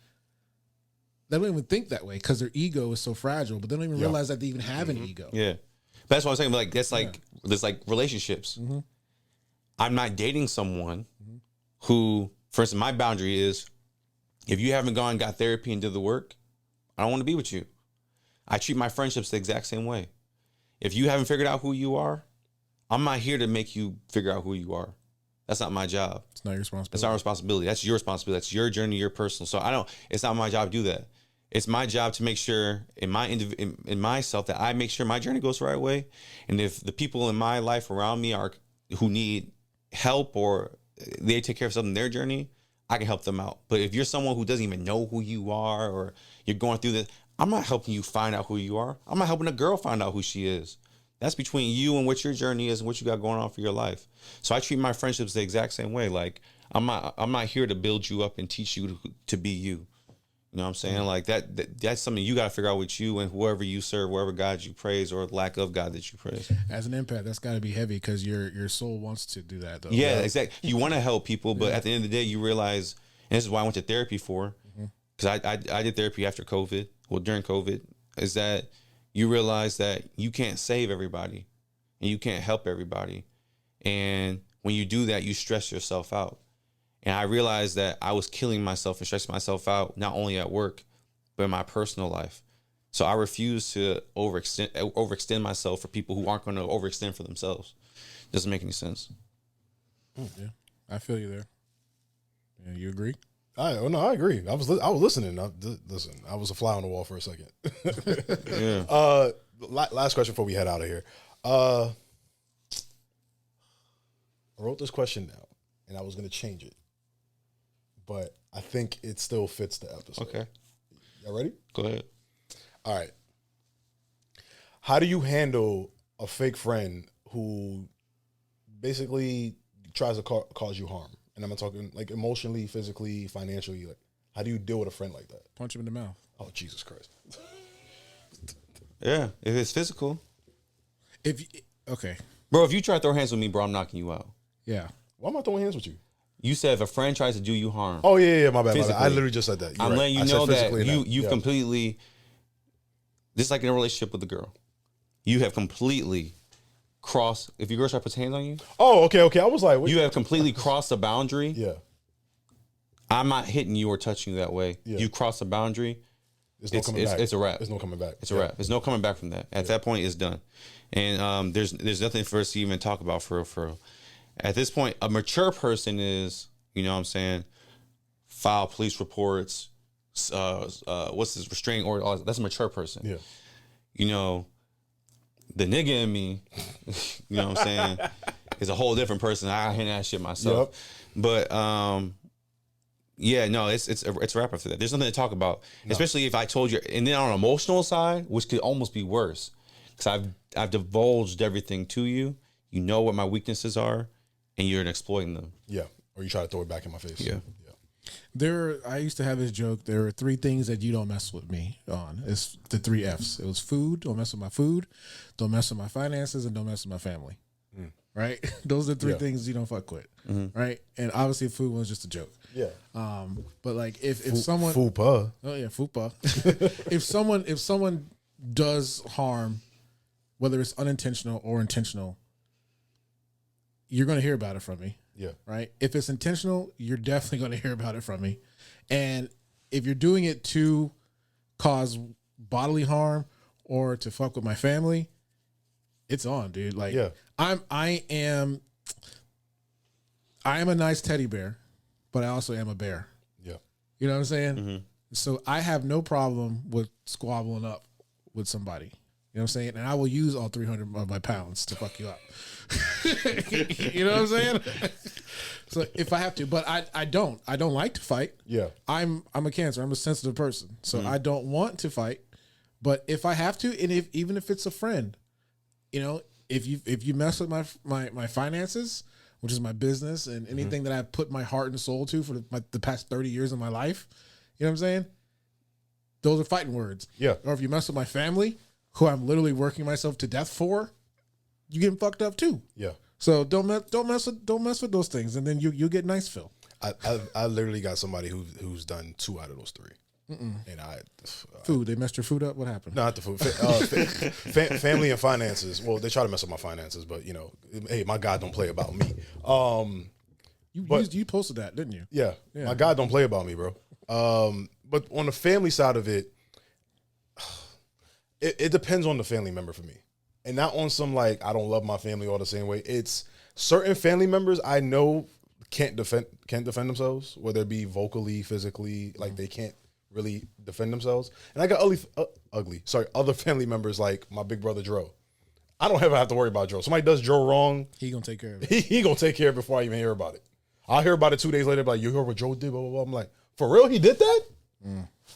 They don't even think that way because their ego is so fragile, but they don't even realize that they even have an ego. Yeah. But that's what I'm saying. Like, that's like, there's like relationships. I'm not dating someone who, for instance, my boundary is if you haven't gone and got therapy and did the work, I don't want to be with you. I treat my friendships the exact same way. If you haven't figured out who you are, I'm not here to make you figure out who you are. That's not my job. It's not your responsibility. It's our responsibility. That's your responsibility. That's your journey, your personal. So it's not my job to do that. It's my job to make sure in myself that I make sure my journey goes the right way. And if the people in my life around me who need help or they take care of something in their journey, I can help them out. But if you're someone who doesn't even know who you are or you're going through this, I'm not helping you find out who you are. I'm not helping a girl find out who she is. That's between you and what your journey is and what you got going on for your life. So I treat my friendships the exact same way. Like I'm not here to build you up and teach you to be you. You know what I'm saying? Like that's something you got to figure out with you and whoever you serve, wherever God you praise or lack of God that you praise. As an empath, that's got to be heavy because your soul wants to do that, though. Yeah, exactly. You want to help people, but at the end of the day, you realize, and this is why I went to therapy for, because I did therapy after COVID, well, during COVID, is that you realize that you can't save everybody and you can't help everybody. And when you do that, you stress yourself out. And I realized that I was killing myself and stressing myself out, not only at work, but in my personal life. So I refuse to overextend myself for people who aren't going to overextend for themselves. Doesn't make any sense. Yeah, I feel you there. Yeah, you agree? I agree. I was listening. Listen, I was a fly on the wall for a second. Yeah. Last question before we head out of here. I wrote this question down, and I was going to change it, but I think it still fits the episode. Okay. Y'all ready? Go ahead. All right. How do you handle a fake friend who basically tries to cause you harm? And I'm not talking like emotionally, physically, financially. Like, how do you deal with a friend like that? Punch him in the mouth. Oh, Jesus Christ. Yeah, if it's physical. Okay. Bro, if you try to throw hands with me, bro, I'm knocking you out. Yeah. Why am I throwing hands with you? You said if a friend tries to do you harm. Oh, yeah, my bad. Physically. I literally just said that. You're I'm right. letting you I know said that physically you've completely, just like in a relationship with a girl, you have completely crossed, if your girl tries to put hands on you. Oh, okay. I was like, wait. You have completely crossed a boundary. Yeah. I'm not hitting you or touching you that way. Yeah. You cross a boundary. There's no coming back. It's a wrap. There's no coming back. It's a wrap. There's no coming back from that. At that point, it's done. And there's nothing for us to even talk about for real. At this point, a mature person is, you know what I'm saying, file police reports, what's this, restraining order, all that. That's a mature person. Yeah. You know, the nigga in me, you know what I'm saying, is a whole different person. I handle that shit myself. Yep. But Yeah, no, it's a wrap after that. There's nothing to talk about, especially if I told you. And then on an emotional side, which could almost be worse, because I've divulged everything to you. You know what my weaknesses are, and you're exploiting them. Yeah, or you try to throw it back in my face. Yeah. I used to have this joke. There are 3 things that you don't mess with me on. It's the 3 Fs. It was food. Don't mess with my food. Don't mess with my finances, and don't mess with my family. Right? Those are the 3 things you don't fuck with. Right? And obviously, food was just a joke. Yeah. But like if someone Fupa. Oh yeah, Fupa. if someone does harm, whether it's unintentional or intentional, you're going to hear about it from me. Yeah. Right? If it's intentional, you're definitely going to hear about it from me. And if you're doing it to cause bodily harm or to fuck with my family, it's on, dude. Like I am a nice teddy bear, but I also am a bear. Yeah. You know what I'm saying? So I have no problem with squabbling up with somebody. You know what I'm saying? And I will use all 300 of my pounds to fuck you up. You know what I'm saying? So if I have to, but I don't like to fight. Yeah. I'm a Cancer. I'm a sensitive person. So I don't want to fight. But if I have to, and even if it's a friend, you know, if you mess with my finances, which is my business and anything that I put my heart and soul to for the past 30 years of my life, you know what I'm saying? Those are fighting words. Yeah. Or if you mess with my family, who I'm literally working myself to death for, you getting fucked up too. Yeah. So don't mess with those things, and then you get nice, Phil. I literally got somebody who's done 2 out of those 3. And Food. They messed your food up. What happened? not the food. Family and finances. Well, they try to mess up my finances, but you know, hey, my God don't play about me. You posted that, didn't you? Yeah, my God don't play about me, bro. But on the family side of it, it depends on the family member for me. And not on some like, I don't love my family all the same way. It's certain family members I know can't defend themselves, whether it be vocally, physically, like they can't really defend themselves. And I got other family members like my big brother Dro. I don't ever have to worry about Dro. Somebody does Dro wrong, He gonna take care of it. he gonna take care of it before I even hear about it. I'll hear about it 2 days later, like, you heard what Dro did, blah, blah, blah. I'm like, for real, he did that?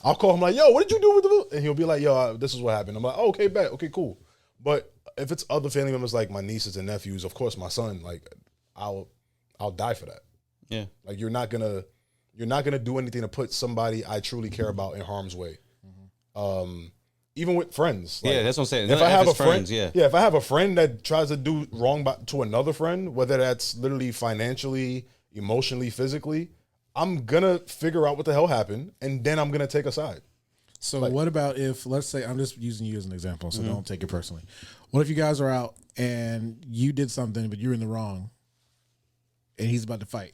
I'll call him like, yo, what did you do with the... And he'll be like, yo, this is what happened. I'm like, oh, okay, bet. Okay, cool. But if it's other family members like my nieces and nephews, of course, my son, like, I'll die for that. Yeah. Like, you're not gonna do anything to put somebody I truly care about in harm's way. Even with friends. Like, Yeah, that's what I'm saying. If I have a friends, friend, if I have a friend that tries to do wrong to another friend, whether that's literally financially, emotionally, physically, I'm gonna figure out what the hell happened, and then I'm gonna take a side. So what about if, let's say, I'm just using you as an example, so don't take it personally. What if you guys are out and you did something, but you're in the wrong, and he's about to fight?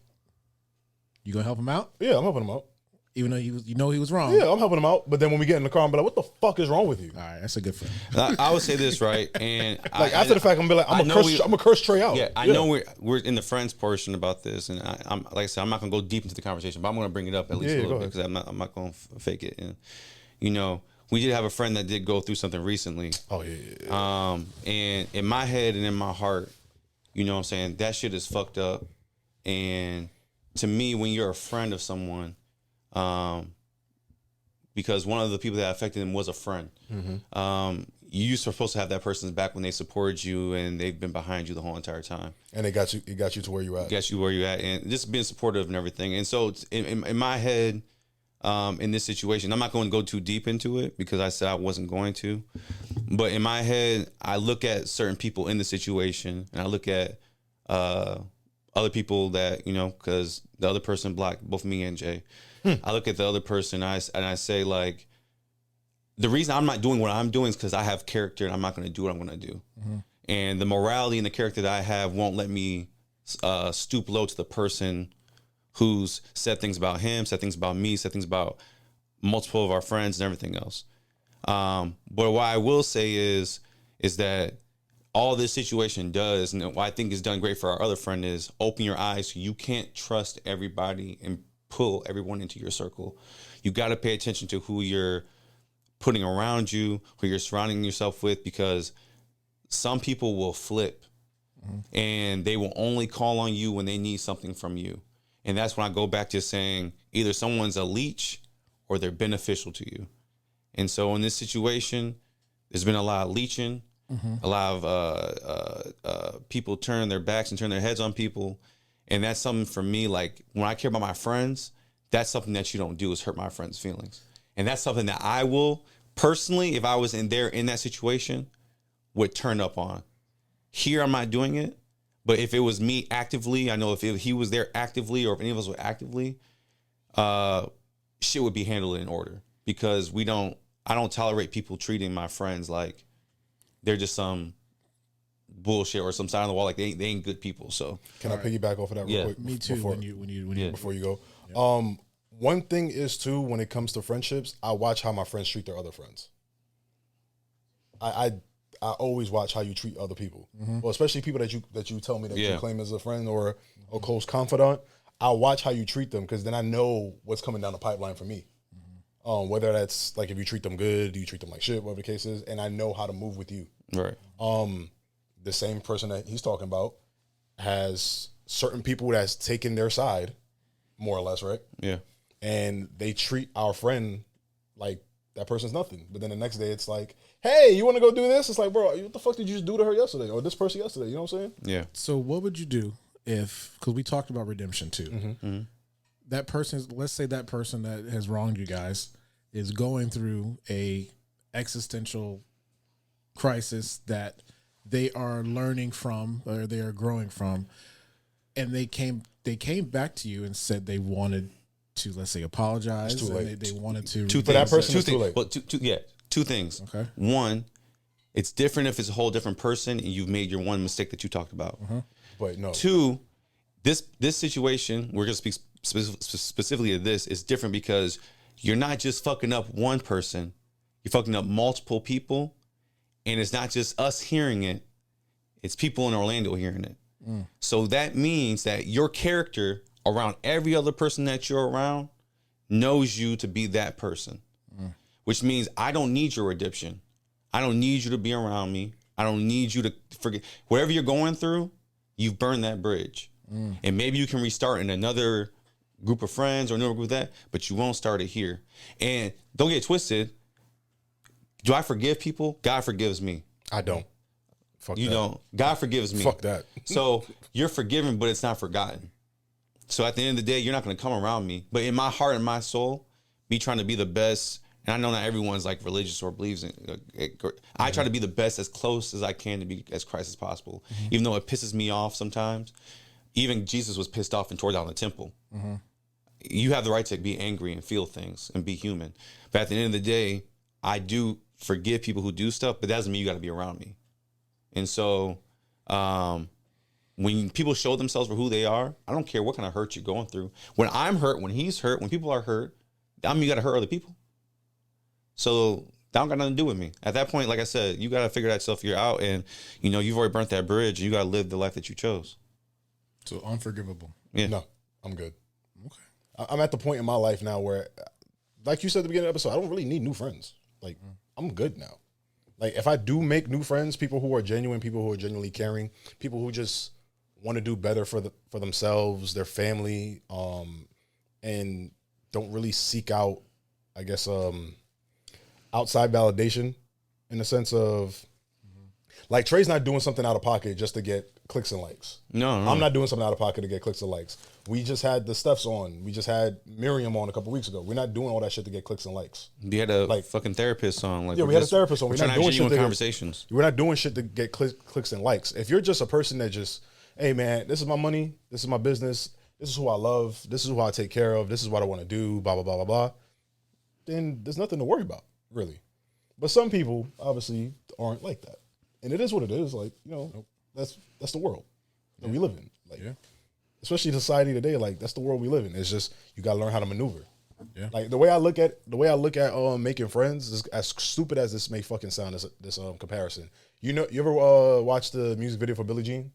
You gonna help him out? Yeah, I'm helping him out. Even though he was wrong. Yeah, I'm helping him out. But then when we get in the car, I'm like, what the fuck is wrong with you? All right, that's a good friend. I would say this, right? And Like, after the fact, I'm gonna be like, I'm gonna curse Trey out. Yeah, I know we're in the friends portion about this, and I'm like I said, I'm not gonna go deep into the conversation, but I'm gonna bring it up at least a little bit because I'm not gonna fake it. And you know, we did have a friend that did go through something recently. Oh yeah. And in my head and in my heart, you know what I'm saying, that shit is fucked up. And to me, when you're a friend of someone, because one of the people that affected him was a friend. You're supposed to have that person's back when they support you and they've been behind you the whole entire time. And it got you to where you at. Got you where you at, and just being supportive and everything. And so it's in my head, in this situation, I'm not going to go too deep into it because I said I wasn't going to. But in my head, I look at certain people in the situation, and I look at other people that, you know, because the other person blocked both me and Jay. I look at the other person and I say, like, the reason I'm not doing what I'm doing is because I have character and I'm not going to do what I'm going to do. And the morality and the character that I have won't let me stoop low to the person who's said things about him, said things about me, said things about multiple of our friends and everything else. But what I will say is that all this situation does, and what I think is done great for our other friend, is open your eyes so you can't trust everybody and pull everyone into your circle. You got to pay attention to who you're putting around you, who you're surrounding yourself with, because some people will flip and they will only call on you when they need something from you. And that's when I go back to saying either someone's a leech or they're beneficial to you. And so in this situation, there's been a lot of leeching, a lot of people turn their backs and turn their heads on people. And that's something for me, like when I care about my friends, that's something that you don't do, is hurt my friends' feelings. And that's something that I will personally, if I was in that situation, would turn up on. Here, I'm not doing it. But if it was me actively, I know if he was there actively, or if any of us were actively, shit would be handled in order, because I don't tolerate people treating my friends like they're just some bullshit or some sign on the wall, like they ain't good people. So can I piggyback off of that real quick? Me too. Before you go, one thing is too, when it comes to friendships, I watch how my friends treat their other friends. I always watch how you treat other people. Well, especially people that you tell me that you claim as a friend or a close confidant. I watch how you treat them, because then I know what's coming down the pipeline for me. Whether that's like if you treat them good, do you treat them like shit, whatever the case is, and I know how to move with you. Right. The same person that he's talking about has certain people that's taken their side, more or less, right? Yeah. And they treat our friend like that person's nothing. But then the next day it's like, hey, you want to go do this? It's like, bro, what the fuck did you just do to her yesterday, or this person yesterday? You know what I'm saying? Yeah. So what would you do if, because we talked about redemption too. That person, let's say that person that has wronged you guys is going through a existential crisis that they are learning from, or they are growing from, and they came back to you and said they wanted to, let's say, apologize. It's too late. They wanted to. For that person, it's too late. Well, two things. Okay. One, it's different if it's a whole different person and you've made your one mistake that you talked about. But no. Two, this situation, we're going to speak specifically to this, is different because you're not just fucking up one person, you're fucking up multiple people, and it's not just us hearing it, it's people in Orlando hearing it. So that means that your character around every other person that you're around knows you to be that person, which means I don't need your redemption. I don't need you to be around me. I don't need you to forget. Whatever you're going through, you've burned that bridge. And maybe you can restart in another group of friends or another group of that, but you won't start it here. And don't get twisted. Do I forgive people? God forgives me. I don't. Fuck You that. don't. God forgives me. Fuck that. So you're forgiven, but it's not forgotten. So at the end of the day, you're not going to come around me. But in my heart and my soul, me trying to be the best, and I know not everyone's like religious or believes in I try to be the best, as close as I can to be as Christ as possible. Even though it pisses me off sometimes. Even Jesus was pissed off and tore down the temple. You have the right to be angry and feel things and be human. But at the end of the day, I do forgive people who do stuff, but that doesn't mean you got to be around me. And so when people show themselves for who they are, I don't care what kind of hurt you're going through. When I'm hurt, when he's hurt, when people are hurt, that means you got to hurt other people. So that don't got nothing to do with me. At that point, like I said, you got to figure that stuff out, and you've already burnt that bridge, and you got to live the life that you chose. So unforgivable. Yeah. No, I'm good. Okay. I'm at the point in my life now where, like you said at the beginning of the episode, I don't really need new friends. Like, I'm good now. Like, if I do make new friends, people who are genuine, people who are genuinely caring, people who just want to do better for themselves, their family, and don't really seek out, I guess, outside validation, in the sense of, like, Trey's not doing something out of pocket just to get clicks and likes. No. I'm not doing something out of pocket to get clicks and likes. We just had the Stephs on. We just had Miriam on a couple weeks ago. We're not doing all that shit to get clicks and likes. We had a fucking therapist on. Like, yeah, we had a therapist on. We're not doing shit conversations. We're not doing shit to get clicks and likes. If you're just a person that just, hey man, this is my money, this is my business, this is who I love, this is who I take care of, this is what I want to do, blah blah blah blah blah, then there's nothing to worry about, really. But some people obviously aren't like that, and it is what it is. Like, that's the world that we live in. Like, especially society today, like that's the world we live in. It's just you gotta learn how to maneuver. Yeah. Like the way I look at making friends is, as stupid as this may fucking sound, this comparison. You ever watch the music video for Billie Jean?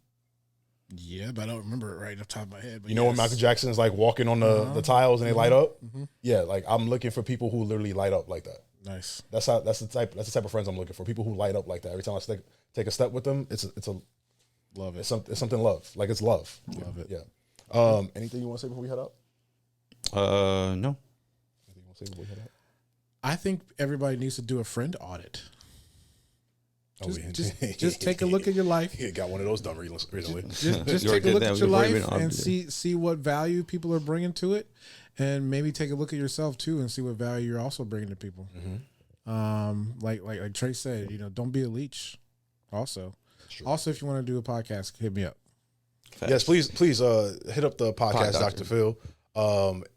Yeah, but I don't remember it right off the top of my head. But When Michael Jackson's like walking on the tiles and they light up? Yeah, like I'm looking for people who literally light up like that. Nice. That's the type of friends I'm looking for. People who light up like that. Every time I take a step with them, it's Love it. It's something love. Like, it's love. Love it. Yeah. Anything you want to say before we head out? No. Anything you want to say before we head out? I think everybody needs to do a friend audit. Oh, Just take a look at your life. You got one of those done recently. Just You take a already look did at that. your We've already life been on and it. see what value people are bringing to it, and maybe take a look at yourself too and see what value you're also bringing to people. Like Trey said, don't be a leech. Also, if you want to do a podcast, hit me up. Facts. Yes, please hit up the podcast Dr. Phil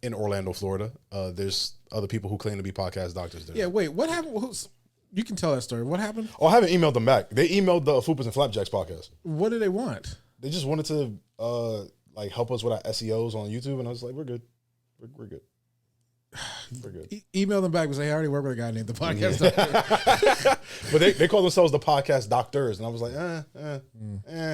in Orlando, Florida. There's other people who claim to be podcast doctors there. Yeah, wait, what happened? You can tell that story. What happened? Oh, I haven't emailed them back. They emailed the Fupas and Flapjacks podcast. What do they want? They just wanted to help us with our SEOs on YouTube, and I was like, we're good. We're good. We're good. Email them back and say, I already work with a guy named the podcast doctor. But they call themselves the podcast doctors, and I was like,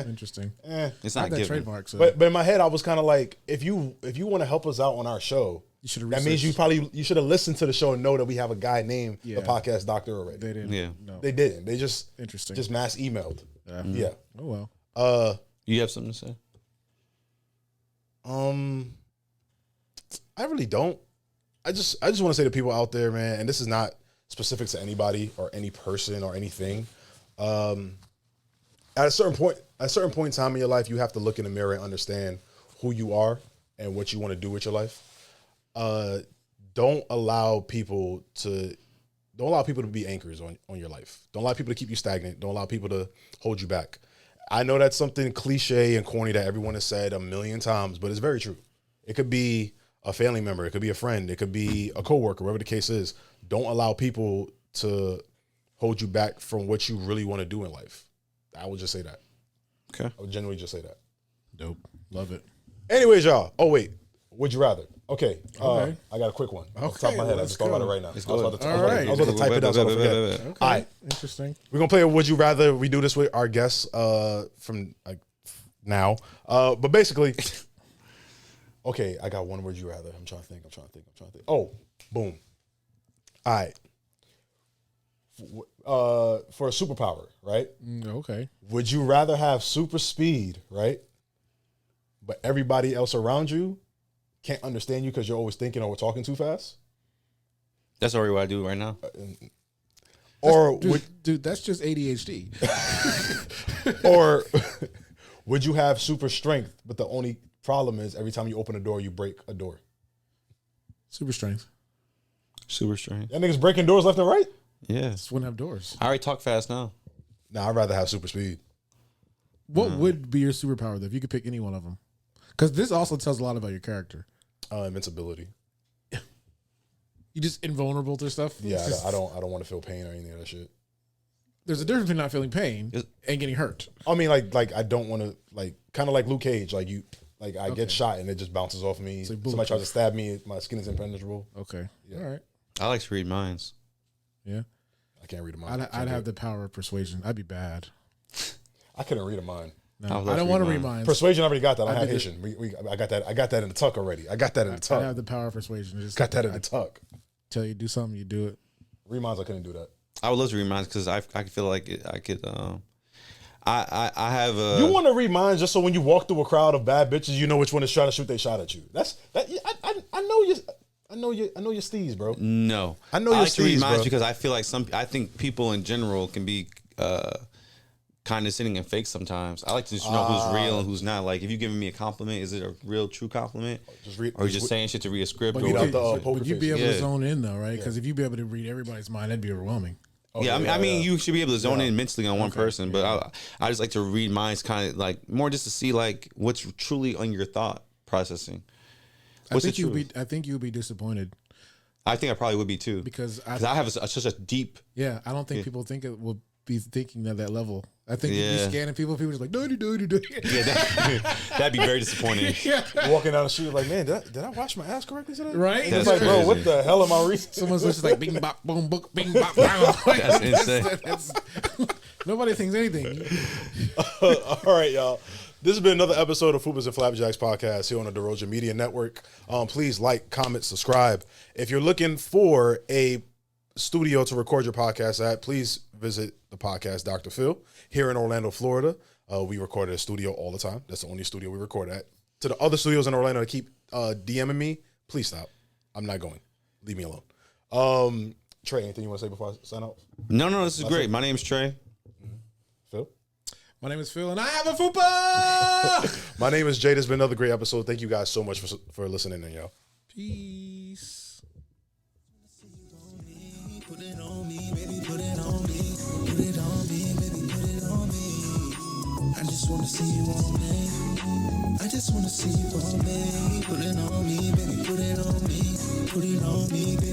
Interesting. It's I not have that given. trademark. So But in my head, I was kind of like, if you want to help us out on our show, you should have. that means you should have listened to the show and know that we have a guy named the podcast doctor already. They didn't. Yeah. No. They didn't. They just Interesting. just mass emailed. Yeah. Oh well. You have something to say? I really don't. I just want to say to people out there, man, and this is not specific to anybody or any person or anything. At a certain point in time in your life, you have to look in the mirror and understand who you are and what you want to do with your life. Don't allow people to be anchors on your life. Don't allow people to keep you stagnant. Don't allow people to hold you back. I know that's something cliche and corny that everyone has said a million times, but it's very true. It could be a family member. It could be a friend. It could be a coworker, whatever the case is. Don't allow people to hold you back from what you really want to do in life. I would just say that. Okay. I would genuinely just say that. Dope. Love it. Anyways, y'all. Oh, wait. Would you rather? Okay. Okay. I got a quick one. Off the top of my head, I let's just thought about it go. right now. Let's I was go. about to, All right. I was about to type it down so I don't forget. Okay. All right. Interesting. We're going to play a Would You Rather. We do this with our guests from now. But basically, okay, I got one Would You Rather. I'm trying to think. Oh, boom. All right. For a superpower, right? Okay. Would you rather have super speed, right? But everybody else around you can't understand you because you're always thinking or talking too fast? That's already what I do right now. Or Dude, that's just ADHD. or would you have super strength, but the only problem is every time you open a door, you break a door? Super strength. Super strange. That niggas breaking doors left and right? Yeah. Just wouldn't have doors. I already talk fast now. Nah, I'd rather have super speed. What would be your superpower though, if you could pick any one of them? Because this also tells a lot about your character. Invincibility. You just invulnerable to stuff. Yeah, It's just- I don't want to feel pain or anything of that shit. There's a difference between not feeling pain and getting hurt. I mean, like I don't want to, kind of like Luke Cage. I get shot and it just bounces off me. like Somebody tries to stab me, my skin is impenetrable. Okay. Yeah. All right. I like to read minds. Yeah. I can't read a mind. I'd have the power of persuasion. I'd be bad. I couldn't read a mind. No, would I like don't to want to read read minds. minds. Persuasion, I already got that. I have did it. Haitian. I got that. I got that in the tuck already. I got that in the I tuck. have the power of persuasion. Just Got that in the tuck. tell you do something, you do it. Read minds, I couldn't do that. I would love to read minds because I feel like I could. I have a. You want to read minds just so when you walk through a crowd of bad bitches, you know which one is trying to shoot they shot at you. That's that. I know you. I know your steez, bro. No, I know your like to read steez, minds bro. because I feel like I think people in general can be condescending and fake sometimes. I like to just know who's real and who's not. Like, if you're giving me a compliment, is it a real, true compliment? Or just saying shit to read a script? But Or you out the, poker would you be face. able to Yeah. zone in though, right? Because if you be able to read everybody's mind, that'd be overwhelming. I mean, you should be able to zone in mentally on one person, but I just like to read minds, kind of like more just to see like what's truly on your thought processing. What's the truth? I think you'd be disappointed I think I probably would be too, because I have such a deep. I don't think people think it will be thinking at that level. I think if Yeah. you scanning people just like do. Yeah, that'd be very disappointing. Walking down the street like, man, did I wash my ass correctly today? Right? It's That's like, bro, crazy. what the hell am I reading? Someone's just like bing bop boom book bing bop bow. Like, That's insane. that's- nobody thinks anything. All right, y'all. This has been another episode of Fupas and Flapjacks podcast here on the DeRoja Media Network. Please like, comment, subscribe. If you're looking for a studio to record your podcast at, please visit the podcast Dr. Phil here in Orlando, Florida. We record at a studio all the time. That's the only studio we record at. to the other studios in Orlando to keep DMing me, please stop. I'm not going. Leave me alone. Trey, anything you want to say before I sign out? No, this is great. My name's Trey. Phil? My name is Phil, and I have a fupa. My name is Jay. This has been another great episode. Thank you guys so much for listening in, yo. Peace. Put it on me, baby, put it on me. Put it on me, baby, put it on me. I just wanna see you on me. I just wanna see you on me. Put it on me, baby, put it on me. Put it on me, baby.